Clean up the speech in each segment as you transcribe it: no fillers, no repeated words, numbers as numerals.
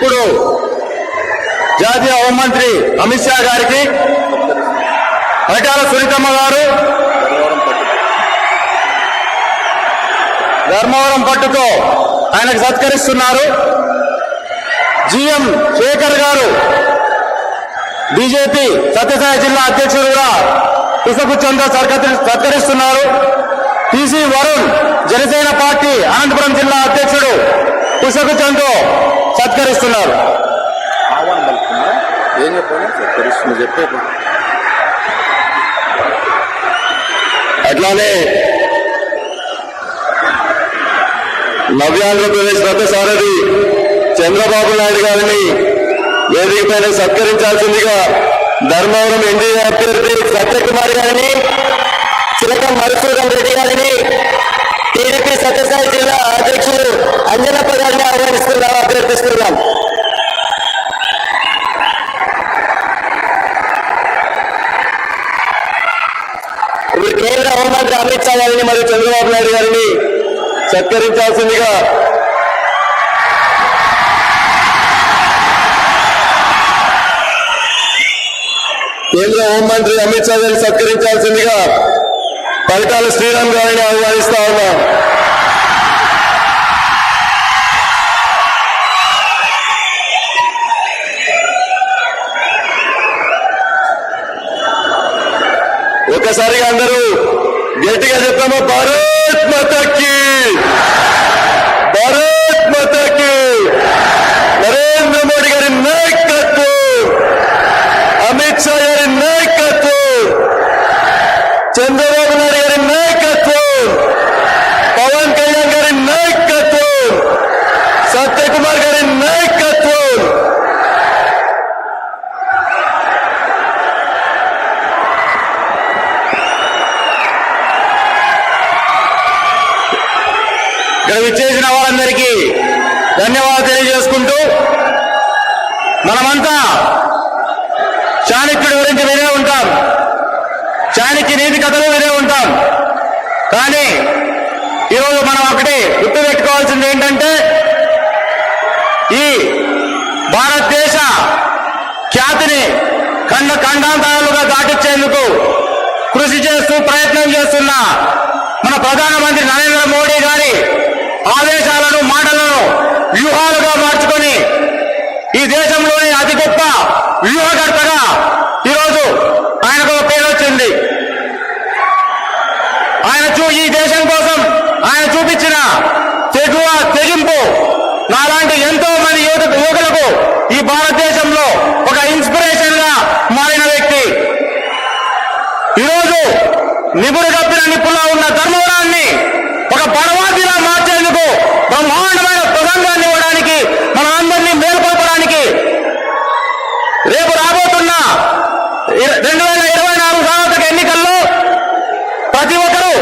ఇప్పుడు జాతీయ హోంమంత్రి అమిత్ షా గారికి పరిటాల సునీతమ్మ గారు ధర్మవరం పట్టుతో ఆయనకు సత్కరిస్తున్నారు. జిఎం శేఖర్ గారు బీజేపీ సత్యసాయి జిల్లా అధ్యక్షుడుగా పుష్పగుచ్చంతో సత్కరిస్తున్నారు. టీసీ వరుణ్ జనసేన పార్టీ అనంతపురం జిల్లా అధ్యక్షుడు పుష్పగుచ్చంతో సత్కరిస్తున్నారు. అట్లానే నవ్యాంధ్రప్రదేశ్ రథసారథి చంద్రబాబు నాయుడు గారిని వేదిక పైన సత్కరించాల్సిందిగా ధర్మవరం ఎన్డీఏ అభ్యర్థి సత్యకుమార్ గారిని, చిలకం మధుసూదన్ రెడ్డి గారిని, టీడీపీ సత్యసాయి జిల్లా అధ్యక్షుడు అంజనప్ప గారిని అభ్యర్థిస్తున్నాం. ఇప్పుడు కేంద్ర హోంమంత్రి అమిత్ షా గారిని మరియు చంద్రబాబు నాయుడు గారిని సత్కరించాల్సిందిగా కేంద్ర హోంమంత్రి అమిత్ షా గారిని సత్కరించాల్సిందిగా పరిటాల శ్రీరామ్ గారిని ఆహ్వానిస్తా ఉన్నాం. ఒకసారిగా అందరూ గట్టిగా చెప్తాము, భారత్ మాతాకి, భారత్ మాతాకి. నరేంద్ర మోడీ గారి నాయకత్వం, అమిత్ షా గారి నాయకత్వం, చంద్రబాబు నాయుడు గారి నాయకత్వం, పవన్ కళ్యాణ్ గారి నాయకత్వం, సత్యకుమార్ గారి నాయకత్వం. ఇక్కడ విచ్చేసిన వారందరికీ ధన్యవాదాలు తెలియజేసుకుంటూ, మనమంతా చాణక్యుడి గురించి వినే ఉంటాం, చాణక్య నీతి కథలు వినే ఉంటాం. కానీ ఈరోజు మనం ఒకటి గుర్తుపెట్టుకోవాల్సింది ఏంటంటే, ఈ భారతదేశ ఖ్యాతిని ఖండాంతరాలుగా దాటించేందుకు కృషి చేస్తూ ప్రయత్నం చేస్తున్న మన ప్రధానమంత్రి నరేంద్ర మోడీ గారి ఆదేశాలను, మాటలను వ్యూహాలుగా మార్చుకొని ఈ దేశంలోని అతి గొప్ప వ్యూహకర్తగా ఈరోజు ఆయనకు ఒక పేరు వచ్చింది. ఈ దేశం కోసం ఆయన చూపించిన తెగింపు నాలాంటి ఎంతో మంది యువకులకు ఈ భారతదేశంలో ఒక ఇన్స్పిరేషన్ గా మారిన వ్యక్తి. ఈరోజు నిపుణు తప్పిన నిప్పుల్లో ఉన్న ధర్మవరాన్ని ఒక బడవాదిలా మార్చేందుకు బ్రహ్మాండమైన ప్రసంగాన్ని ఇవ్వడానికి, మన అందరినీ మేల్కొల్పడానికి రేపు రాబోతున్న 2024 సార్వత్రిక ఎన్నికల్లో ప్రతి ఒక్కరూ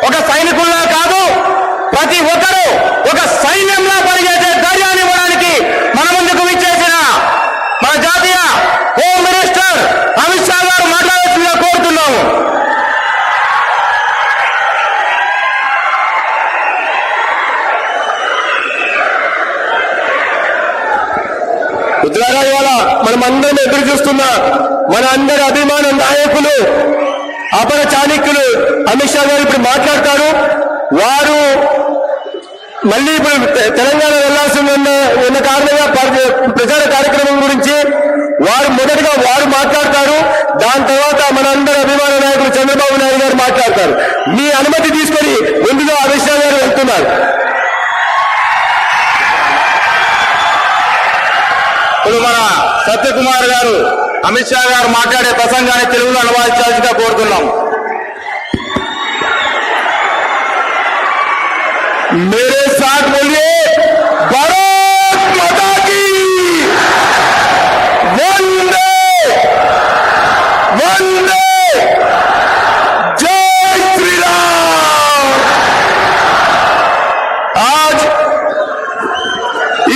ఒక సైనికుల్లా కాదు, ప్రతి ఒక్కరూ ఒక సైన్యంలా పనిచేసే ధైర్యాన్ని ఇవ్వడానికి మన ముందుకు విచ్చేసిన మన జాతీయ హోమ్ మినిస్టర్ అమిత్ షా గారు మాట్లాడాల్సిందిగా కోరుతున్నాము. ఉద్రాగా ఇవాళ మనమందరం ఎదురు చూస్తున్న మన అందరి అభిమాన నాయకులు, అపర చాణక్యులు అమిత్ షా గారు ఇప్పుడు మాట్లాడతారు. వారు మళ్ళీ ఇప్పుడు తెలంగాణ వెళ్లాల్సి ఉన్న కారణంగా ప్రచార కార్యక్రమం గురించి మొదటగా వారు మాట్లాడతారు. దాని తర్వాత మనందరి అభిమాన నాయకులు చంద్రబాబు నాయుడు గారు మాట్లాడతారు. మీ అనుమతి తీసుకొని ముందుగా అమిత్ షా గారు వెళ్తున్నారు. ఇప్పుడు మన సత్యకుమార్ గారు అమిత్ షా గారు మాట్లాడే ప్రసంగాన్ని తెలుగులో అనువాదించాల్సిందిగా కోరుతున్నాం. मेरे साथ बोलिए, भारत माता की वंदे वंदे, जय श्री राम। आज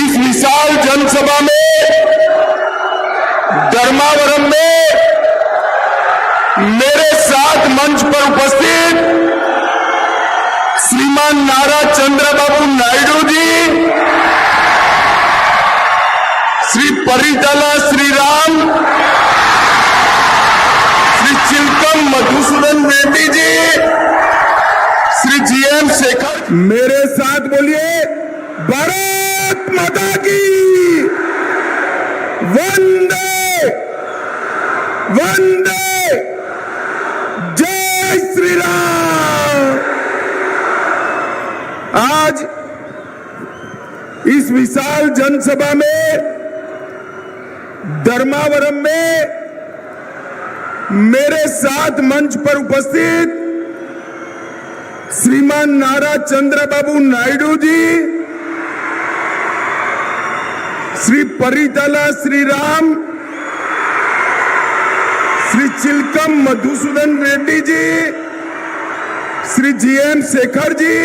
इस विशाल जनसभा में धर्मावरम में मेरे साथ मंच पर उपस्थित श्रीमान नारा चंद्रबाबू नायडू जी, परिटाला श्रीराम, श्री चिलकम मधुसूदन रेड्डी जी, श्री जीएम शेखर। मेरे साथ बोलिए भारत माता की वंदे वंदे, जय श्री राम। आज इस विशाल जनसभा में धर्मावरम में मेरे साथ मंच पर उपस्थित श्रीमान नारा चंद्रबाबू नायडू जी, श्री परिटाला श्रीराम, श्री चिलकम मधुसूदन रेड्डी जी, श्री जीएम शेखर जी,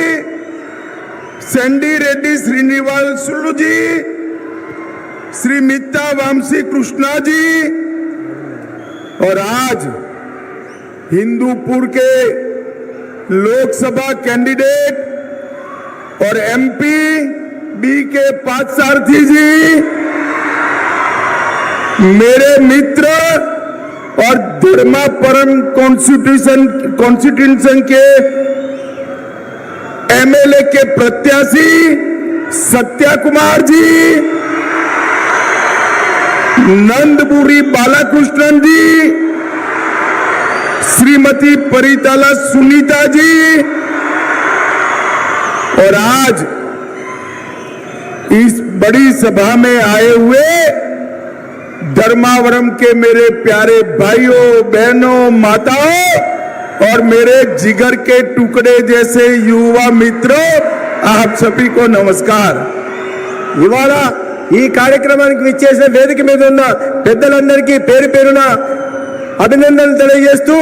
सैंडी रेड्डी श्रीनिवासुलु जी, श्री मित्ता वामसी कृष्णा जी, और आज हिंदूपुर के लोकसभा कैंडिडेट और एमपी बी के पार्थसारथी जी, मेरे मित्र और धर्मापरम कॉन्स्टिट्यूशन के एमएलए के प्रत्याशी सत्या कुमार जी, नंदपुरी बालाकृष्णन जी, श्रीमती परिटाला सुनीता जी, और आज इस बड़ी सभा में आए हुए धर्मावरम के मेरे प्यारे भाइयों बहनों माताओं और मेरे जिगर के टुकड़े जैसे युवा मित्रों, आप सभी को नमस्कार। ఇవాళ ఈ కార్యక్రమానికి విచ్చేసిన వేదిక మీద ఉన్న పెద్దలందరికీ పేరు పేరున అభినందనలు తెలియజేస్తూ,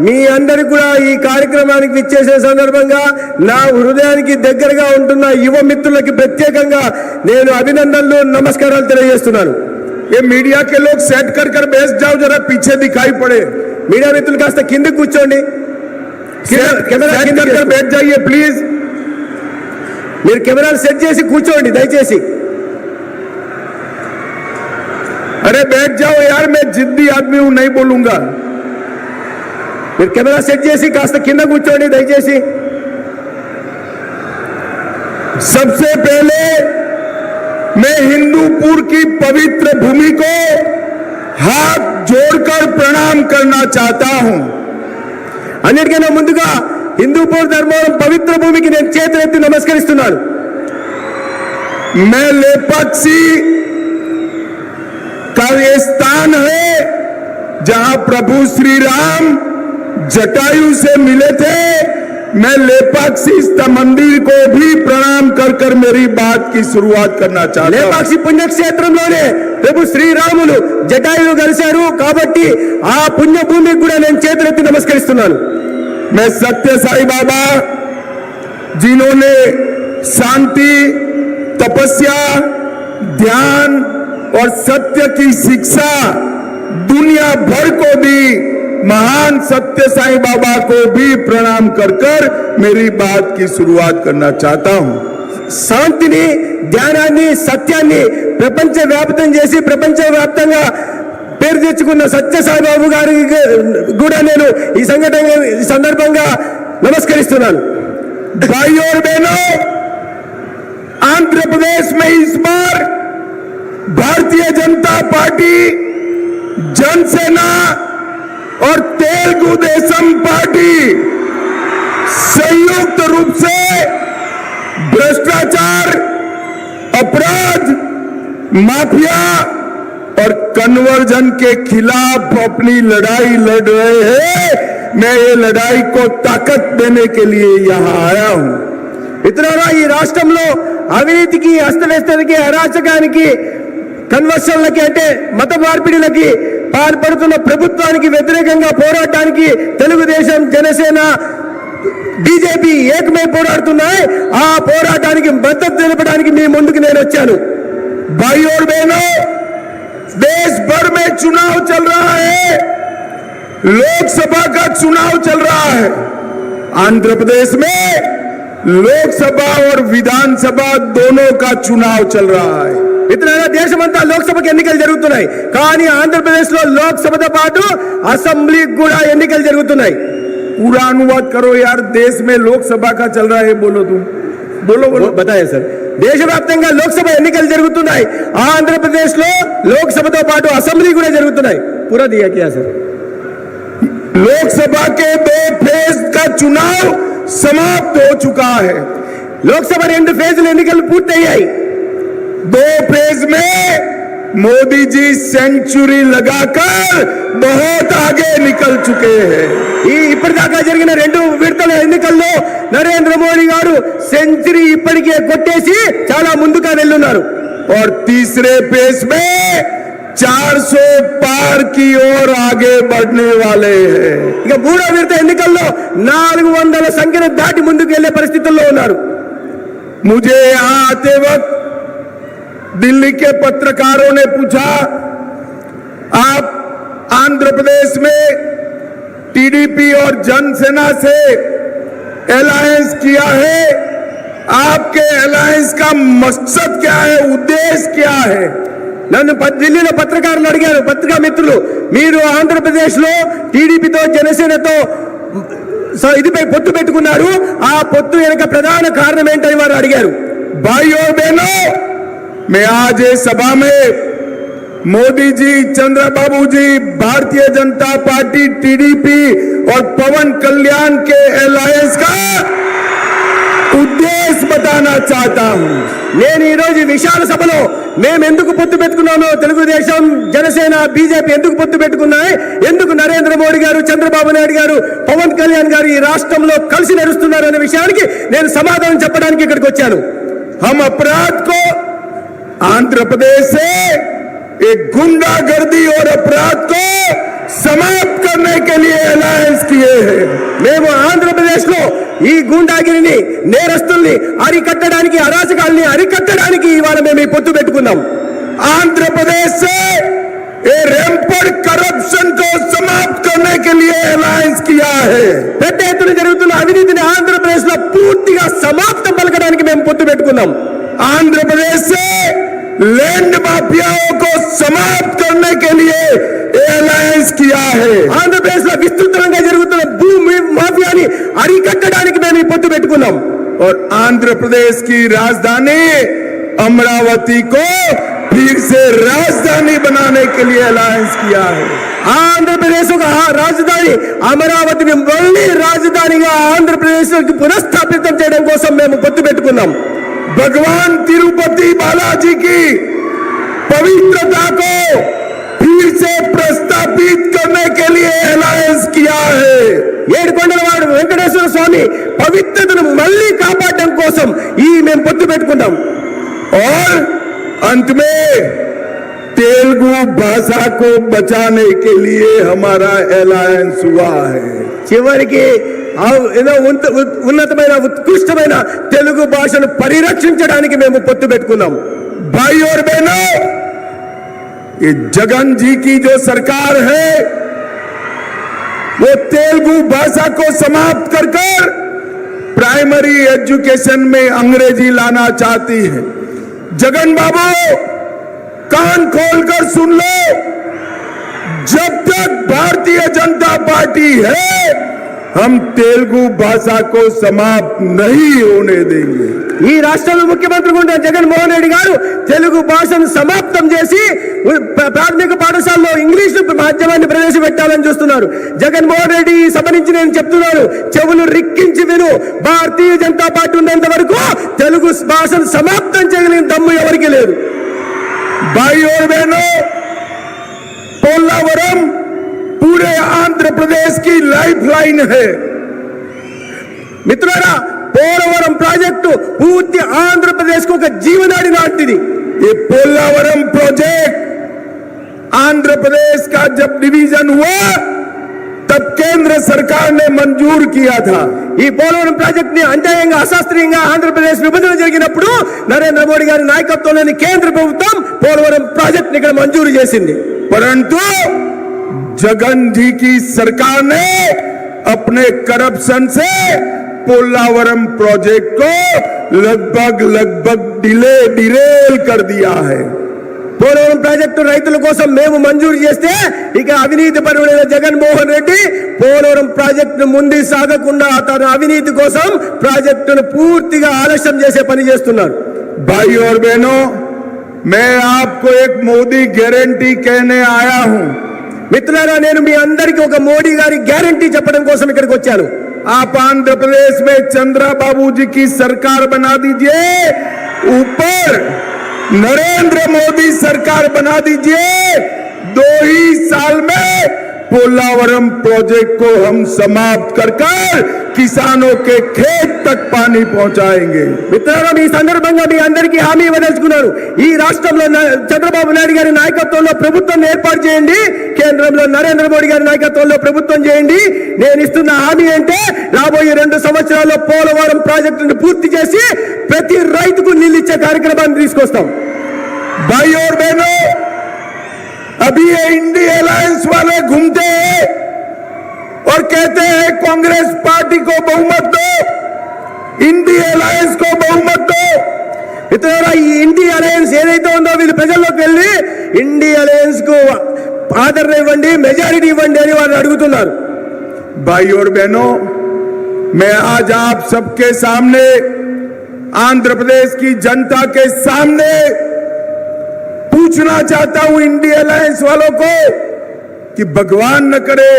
మీ అందరికీ కూడా ఈ కార్యక్రమానికి విచ్చేసిన సందర్భంగా నా హృదయానికి దగ్గరగా ఉంటున్న యువ మిత్రులకి ప్రత్యేకంగా నేను అభినందనలు నమస్కారాలు తెలియజేస్తున్నాను। ये मीडिया के लोग सेट कर कर बैठ जाओ, जरा पीछे दिखाई पड़े। मीडिया मित्रुలు కాస్త కింద కూర్చోండి, కెమెరా కింద कर बैठ जाइए प्लीज। మీరు కెమెరాలు సెట్ చేసి కూర్చోండి దయచేసి। अरे बैठ जाओ यार, मैं जिद्दी आदमी हूं, नहीं बोलूंगा। మీరు కెమెరా సెట్ చేసి కాస్త కింద కూర్చోండి దయచేసి। सबसे पहले मैं हिंदूपुर की पवित्र भूमि को हाथ जोड़कर प्रणाम करना चाहता हूं। अन्निटिकన్నా ముందుగా హిందూపూర్ ధర్మవరం పవిత్ర భూమికి నేను చేతులెత్తి నమస్కరిస్తున్నాను। मैं लेपाक्षी का ये स्थान है जहां प्रभु श्री राम जटायु से मिले थे। मैं लेपाक्षी मंदिर को भी प्रणाम कर कर मेरी बात की शुरुआत करना चाहता हूं। లేపాక్షి పుణ్యక్షేత్రంలోనే ప్రభు శ్రీరాములు జటాయువు కలిశారు కాబట్టి ఆ పుణ్యభూమికి కూడా నేను చేతులెత్తి నమస్కరిస్తున్నాను। मैं सत्य साई बाबा जिन्होंने शांति, तपस्या, ध्यान और सत्य की शिक्षा दुनिया भर को दी, महान सत्य साई बाबा को भी प्रणाम कर कर मेरी बात की शुरुआत करना चाहता हूं। శాంతిని, ధ్యానాన్ని, సత్యాన్ని ప్రపంచవ్యాప్తం చేసి ప్రపంచవ్యాప్తంగా పేరు తెచ్చుకున్న సత్య సాయిబాబు గారికి కూడా నేను ఈ సందర్భంగా నమస్కరిస్తున్నాను। भाइयों और बहनों, आंध्र प्रदेश में इस बार भारतीय जनता पार्टी, जनसेना और तेलुगु देशम पार्टी संयुक्त रूप से भ्रष्टाचार, अपराध, माफिया और कन्वर्जन के खिलाफ अपनी लड़ाई लड़ रहे हैं। मैं ये लड़ाई को ताकत देने के लिए यहाँ आया हूं। మిత్రులారా, ఈ రాష్ట్రంలో అవినీతికి, అస్తవ్యస్తకి, అరాచకానికి, కన్వర్షన్లకి అంటే మత మార్పిడిలకి పాల్పడుతున్న ప్రభుత్వానికి వ్యతిరేకంగా పోరాటానికి తెలుగుదేశం, జనసేన, బీజేపీ ఏకమై పోరాడుతున్నాయి। ఆ పోరాటానికి మద్దతు తెలపడానికి మీ ముందుకు నేను వచ్చాను। भाइयों और बहनों, देश भर में चुनाव चल रहा है, लोकसभा का चुनाव चल रहा है। आंध्र प्रदेश में लोकसभा और विधानसभा दोनों का चुनाव चल रहा है। మిత్రులారా, దేశమంతా లోక్సభకి ఎన్నికలు జరుగుతున్నాయి. కానీ ఆంధ్రప్రదేశ్ లో లోక్సభతో పాటు అసెంబ్లీకి కూడా ఎన్నికలు జరుగుతున్నాయి. पूरा अनुवाद करो यार, देश में लोकसभा का चल रहा है, बोलो तुम, बोलो बोलो बताए సార్. దేశవ్యాప్తంగా లోక్సభ ఎన్నికలు జరుగుతున్నాయి. ఆంధ్రప్రదేశ్ లో లోక్సభతో పాటు అసెంబ్లీ కూడా జరుగుతున్నాయి. పూరా దియా కియా సార్. लोकसभा के 2 फेज का चुनाव समाप्त हो चुका है. లోక్సభ 2 ఫేజ్ల ఎన్నికలు పూర్తయ్యాయి. 2 फेज में मोदी जी सेंचुरी लगाकर बहुत आगे निकल चुके हैं. ఇప్పటిదాకా జరిగిన 2 విడతల ఎన్నికల్లో నరేంద్ర మోడీ గారు సెంచరీ ఇప్పటికే కొట్టేసి చాలా ముందుగా వెళ్ళున్నారు. और तीसरे फेज में 400 पार की ओर आगे बढ़ने वाले हैं. ఇక 3వ విడత ఎన్నికల్లో 400 సంఖ్యను దాటి ముందుకు వెళ్లే పరిస్థితుల్లో ఉన్నారు. मुझे यहाँ आते वक्त दिल्ली के पत्रकारों ने पूछा, आप आंध्र प्रदेश में टीडीपी और जनसेना से अलायंस किया है, आपके अलायंस का मकसद क्या है, उद्देश्य क्या है? నన్ను ఢిల్లీలో పత్రికారులు అడిగారు, పత్రికా మిత్రులు, మీరు ఆంధ్రప్రదేశ్ లో టీడీపీతో జనసేనతో ఇదిపై పొత్తు పెట్టుకున్నారు, ఆ పొత్తు వెనుక ప్రధాన కారణం ఏంటని వారు అడిగారు. भाइयों और बहनों, मैं आज इस सभा में मोदी जी, चंद्रबाबू जी, भारतीय जनता पार्टी, टीडीपी और पवन कल्याण के अलायंस का उद्देश्य बताना चाहता हूं. నేను ఈ రోజు విశాల సభలో మేము ఎందుకు పొత్తు పెట్టుకున్నామో, తెలుగుదేశం, జనసేన, బీజేపీ ఎందుకు పొత్తు పెట్టుకున్నాయి, ఎందుకు నరేంద్ర మోడీ గారు, చంద్రబాబు నాయుడు గారు, పవన్ కళ్యాణ్ గారు ఈ రాష్ట్రంలో కలిసి నడుస్తున్నారు అనే విషయానికి నేను సమాధానం చెప్పడానికి ఇక్కడికి వచ్చాను. हम अपराध को आंध्र प्रदेश से एक गुंडागर्दी और अपराध को समाप्त करने के लिए अलायंस किए हैं. మేము ఆంధ్రప్రదేశ్ లో ఈ గూండాగిరిని, నేరస్తుల్ని అరికట్టడానికి, అరాచకాల్ని అరికట్టడానికి ఇవాళ మేము ఈ పొత్తు పెట్టుకున్నాం. आंध्र प्रदेश से ये रैंपड करप्शन को समाप्त करने के लिए अलायंस किया है. పెద్ద ఎత్తున జరుగుతున్న అవినీతిని ఆంధ్రప్రదేశ్ లో పూర్తిగా సమాప్తం పలకడానికి మేము పొత్తు పెట్టుకున్నాం. आंध्र प्रदेश से लैंड माफियाओं को समाप्त करने के लिए अलायंस किया है. ఆంధ్రప్రదేశ్ లో విస్తృతంగా జరుగుతున్న భూమి మాఫియాని అరికట్టడానికి మేము ఈ పొత్తు పెట్టుకున్నాం. और आंध्र प्रदेश की राजधानी अमरावती को फिर से राजधानी बनाने के लिए अलायंस किया है. ఆంధ్రప్రదేశ్ ఒక రాజధాని అమరావతిని మళ్ళీ రాజధానిగా ఆంధ్రప్రదేశ్ పునఃస్థాపితం చేయడం కోసం మేము పొత్తు పెట్టుకున్నాం. भगवान तिरुपति बालाजी की पवित्रता को फिर से प्रस्तापित करने के लिए अलायंस किया है. ఏడుకొండలవాడు వెంకటేశ్వర స్వామి పవిత్రతను మళ్ళీ కాపాడడం కోసం ఈ మేము పొత్తు పెట్టుకున్నాం. और अंत में तेलुगु भाषा को बचाने के लिए हमारा अलायंस हुआ है. చివరికి ఏదో ఉన్నతమైన ఉత్కృష్టమైన తెలుగు భాషను పరిరక్షించడానికి మేము పొత్తు పెట్టుకున్నాం. भाई और बहनों, ये जगन जी की जो सरकार है वो तेलुगु भाषा को समाप्त कर प्राइमरी एजुकेशन में अंग्रेजी लाना चाहती है. जगन बाबू, कान खोलकर सुन लो, जब तक भारतीय जनता पार्टी है हम तेलुगु भाषा को समाप्त नहीं होने देंगे. ఈ రాష్ట్రంలో ముఖ్యమంత్రిగా ఉన్న జగన్మోహన్ రెడ్డి గారు తెలుగు భాషను సమాప్తం చేసి ప్రాథమిక పాఠశాలలో ఇంగ్లీష్ మాధ్యమాన్ని ప్రవేశపెట్టాలని చూస్తున్నారు. జగన్మోహన్ రెడ్డి ఈ సభ నుంచి నేను చెప్తున్నాను, చెవులు రిక్కించి విను. భారతీయ జనతా పార్టీ ఉన్నంత వరకు తెలుగు భాషను సమాప్తం చేయగలిగిన దమ్ము ఎవరికి లేదు. भाई और बहनों, पोलावरम पूरे आंध्र प्रदेश की लाइफलाइन है. మిత్రులారా, పోలవరం ప్రాజెక్టు పూర్తి ఆంధ్రప్రదేశ్ కు ఒక జీవనాడి లాంటిది. ये पोलावरम प्रोजेक्ट आंध्र प्रदेश का जब डिवीजन हुआ तब केंद्र सरकार ने मंजूर किया था. ఈ పోలవరం ప్రాజెక్ట్ ని అన్యాయంగా, అశాస్త్రీయంగా ఆంధ్రప్రదేశ్ విభజన జరిగినప్పుడు నరేంద్ర మోడీ గారి నాయకత్వంలోని కేంద్ర ప్రభుత్వం పోలవరం ప్రాజెక్ట్ ని ఇక్కడ మంజూరు చేసింది. परंतु जगन जी की सरकार ने अपने करप्शन से पोलावरम प्रोजेक्ट को लगभग डिरेल कर दिया है। పోలవరం ప్రాజెక్టు రైతుల కోసం మేము మంజూరు చేస్తే ఇక అవినీతి పరుడైన జగన్మోహన్ రెడ్డి పోలవరం ప్రాజెక్టును ముందుకు సాగకుండా తన అవినీతి కోసం ప్రాజెక్టును పూర్తిగా ఆలస్యం చేసే పని చేస్తున్నారు। भाई और बहनों, मैं आपको एक मोदी गारंटी कहने आया हूं। మిత్రులారా, నేను మీ అందరికీ ఒక మోడీ గారి గ్యారంటీ చెప్పడం కోసం ఇక్కడికి వచ్చాను। आप आंध्र प्रदेश में चंद्रबाबू जी की सरकार बना दीजिए, ऊपर नरेंद्र मोदी सरकार बना दीजिए। 2 ही साल में पोलावरम प्रोजेक्ट को हम समाप्त कर किसानों के खेत तक पानी पहुंचाएंगे। మిత్రులారా, ఈ సందర్భంగా మీ అందరికీ హామీ ఇవ్వదలుచుకున్నాను। ఈ రాష్ట్రంలో చంద్రబాబు నాయుడు గారి నాయకత్వంలో ప్రభుత్వం ఏర్పాటు చేయండి, కేంద్రంలో నరేంద్ర మోడీ గారి నాయకత్వంలో ప్రభుత్వం చేయండి। నేను ఇస్తున్న హామీ అంటే రాబోయే 2 సంవత్సరాల్లో పోలవరం ప్రాజెక్టును పూర్తి చేసి ప్రతి రైతుకు నీళ్ళు ఇచ్చే కార్యక్రమాన్ని తీసుకొస్తాం। भाई और बहनों, अभी ये इंडिया अलायंस वाले घूमते हैं और कहते हैं कांग्रेस पार्टी को बहुमत दो, इंडिया अलायंस को बहुमत दो। మిత్రులారా, ఈ ఇండియా అలయన్స్ ఏదైతే ఉందో వీళ్ళు ప్రజల్లోకి వెళ్ళి ఇండియా అలయన్స్ కు ఆదరణ ఇవ్వండి, మెజారిటీ ఇవ్వండి అని వాళ్ళు అడుగుతున్నారు। भाई और बहनों, मैं आज आप सबके सामने, आंध्र प्रदेश की जनता के सामने पूछना चाहता हूं इंडिया अलायंस वालों को कि भगवान न करे,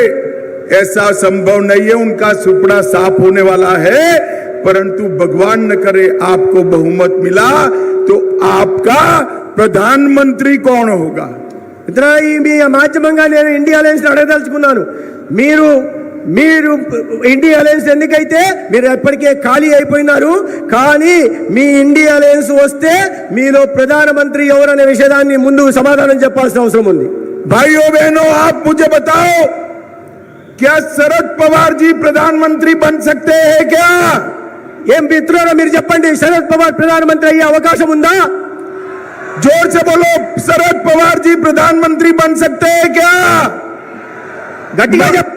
ऐसा संभव नहीं है, उनका सुपड़ा साफ होने वाला है, परंतु भगवान न करे आपको बहुमत मिला तो आपका प्रधानमंत्री कौन होगा। ఇతర ఈ మీ మాధ్యమంగా నేను ఇండియా అలయన్స్ అడగదలుచుకున్నాను। మీరు ఇండియా అలయన్స్ ఎందుకైతే మీరు ఎప్పటికే ఖాళీ అయిపోయినారు, కానీ మీ ఇండియా అలయన్స్ వస్తే మీలో ప్రధానమంత్రి ఎవరనే విషయాన్ని ముందు సమాధానం చెప్పాల్సిన అవసరం ఉంది। भाइयों बहनों, आप मुझे बताओ, क्या शरद पवार जी प्रधानमंत्री बन सकते हैं क्या? ఏం మిత్రులారా, మీరు చెప్పండి, శరద్ పవార్ ప్రధానమంత్రి అయ్యే అవకాశం ఉందా? जोर से बोलो, शरद पवार जी प्रधानमंत्री बन सकते हैं क्या? గట్టిగా చెప్ప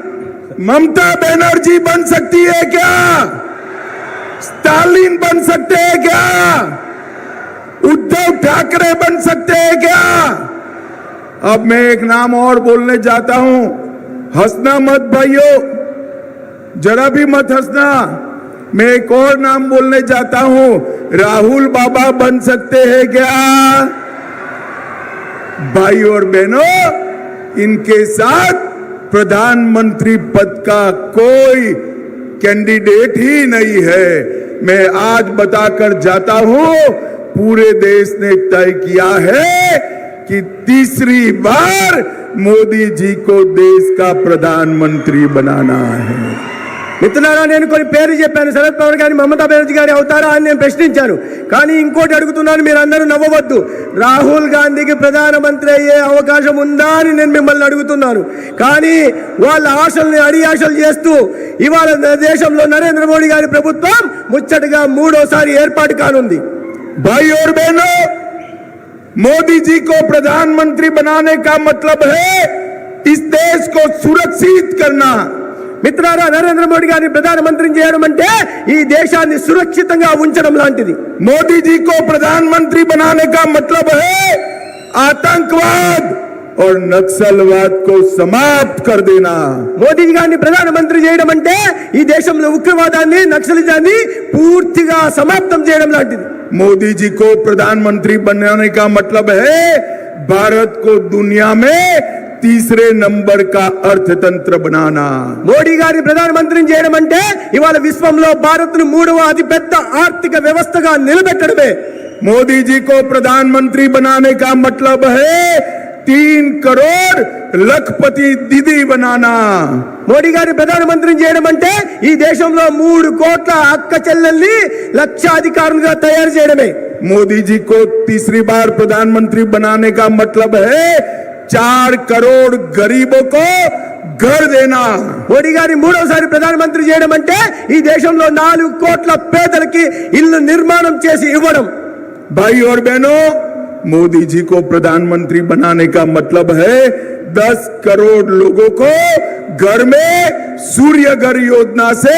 ममता बनर्जी बन सकती है क्या? स्टालिन बन सकते हैं क्या? उद्धव ठाकरे बन सकते हैं क्या? अब मैं एक नाम और बोलने जाता हूं, हंसना मत भाइयों, जरा भी मत हंसना। मैं एक और नाम बोलने जाता हूं, राहुल बाबा बन सकते हैं क्या? भाई और बहनों, इनके साथ प्रधानमंत्री पद का कोई कैंडिडेट ही नहीं है। मैं आज बताकर जाता हूं, पूरे देश ने तय किया है कि तीसरी बार मोदी जी को देश का प्रधानमंत्री बनाना है। మిత్రులారా, నేను కొన్ని పేర్లు చెప్పాను, శరద్ పవార్ గారి, మమతా బెనర్జీ గారి అవుతారా అని నేను ప్రశ్నించాను। కానీ ఇంకోటి అడుగుతున్నాను, మీరు అందరూ నవ్వవద్దు, రాహుల్ గాంధీకి ప్రధానమంత్రి అయ్యే అవకాశం ఉందా అని నేను మిమ్మల్ని అడుగుతున్నాను। కానీ వాళ్ళ ఆశల్ని అడియాశలు చేస్తూ ఇవాళ దేశంలో నరేంద్ర మోడీ గారి ప్రభుత్వం ముచ్చటగా 3వ సారి ఏర్పాటు కానుంది। भाई और बहनों, मोदी जी को प्रधानमंत्री बनाने का मतलब है इस देश को सुरक्षित करना। మిత్రులారా, నరేంద్ర మోడీ గారిని ప్రధానమంత్రిని చేయడం అంటే ఈ దేశాన్ని సురక్షితంగా ఉంచడం లాంటిది। मोदी जी को प्रधानमंत्री बनाने का मतलब है आतंकवाद और नक्सलवाद को समाप्त कर देना। మోదీ గారిని ప్రధానమంత్రి చేయడం అంటే ఈ దేశంలో ఉగ్రవాదాన్ని, నక్సలిజాన్ని పూర్తిగా సమాప్తం చేయడం లాంటిది। मोदी जी को प्रधानमंत्री बनाने का मतलब है भारत को दुनिया में तीसरे नंबर का अर्थतंत्र बनाना। మోడీ గారిని ప్రధానమంత్రిని చేయడం అంటే ఇవాళ విశ్వంలో భారత్ను 3వ అతిపెద్ద ఆర్థిక వ్యవస్థగా నిలబెట్టడమే। मोदी जी को प्रधानमंत्री बनाने का मतलब है 3 करोड़ लखपति दीदी बनाना। మోడీ గారిని ప్రధానమంత్రిని చేయడం అంటే ఈ దేశంలో 3 కోట్ల అక్క చెల్లెల్ని లక్షాధికారులుగా తయారు చేయడమే। मोदी जी को तीसरी बार प्रधानमंत्री बनाने का मतलब है 4 करोड़ गरीबों को घर देना। మోడీ గారిని 3వ సారి ప్రధానమంత్రి చేయడం అంటే ఈ దేశంలో 4 కోట్ల పేదలకి ఇల్లు నిర్మాణం చేసి ఇవ్వడం। भाई और बहनों, मोदी जी को प्रधानमंत्री बनाने का मतलब है 10 करोड़ लोगों को घर में सूर्य घर योजना से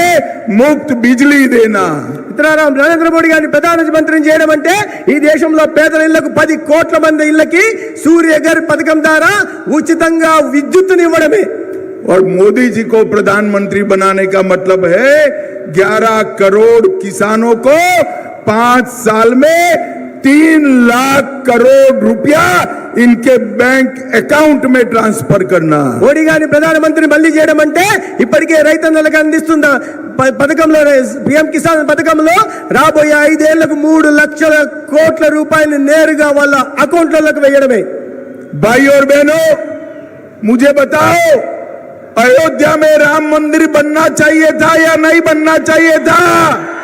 मुफ्त बिजली देना। మిత్రులారా, నరేంద్ర మోడీ గారిని ప్రధానమంత్రిని చేయడం అంటే ఈ దేశంలో పేదల ఇళ్లకు 10 కోట్ల మంది ఇళ్లకి సూర్యఘర్ పథకం ద్వారా ఉచితంగా విద్యుత్తుని ఇవ్వడమే। और मोदी जी को प्रधानमंत्री बनाने का मतलब है 11 करोड़ किसानों को 5 साल में 3 लाख करोड़ रुपया इनके बैंक अकाउंट में ट्रांसफर करना। మోడీ గారిని ప్రధానమంత్రి మళ్ళీ చేయడం అంటే ఇప్పటికే రైతన్నలకు అందిస్తున్న పథకంలో పిఎం కిసాన్ పథకంలో రాబోయే 5 ఏళ్లకు 3 లక్షల కోట్ల రూపాయలు నేరుగా వాళ్ళ అకౌంట్లలోకి వేయడమే। भाई और बहनों, मुझे बताओ, अयोध्या में राम मंदिर बनना चाहिए था या नहीं बनना चाहिए था?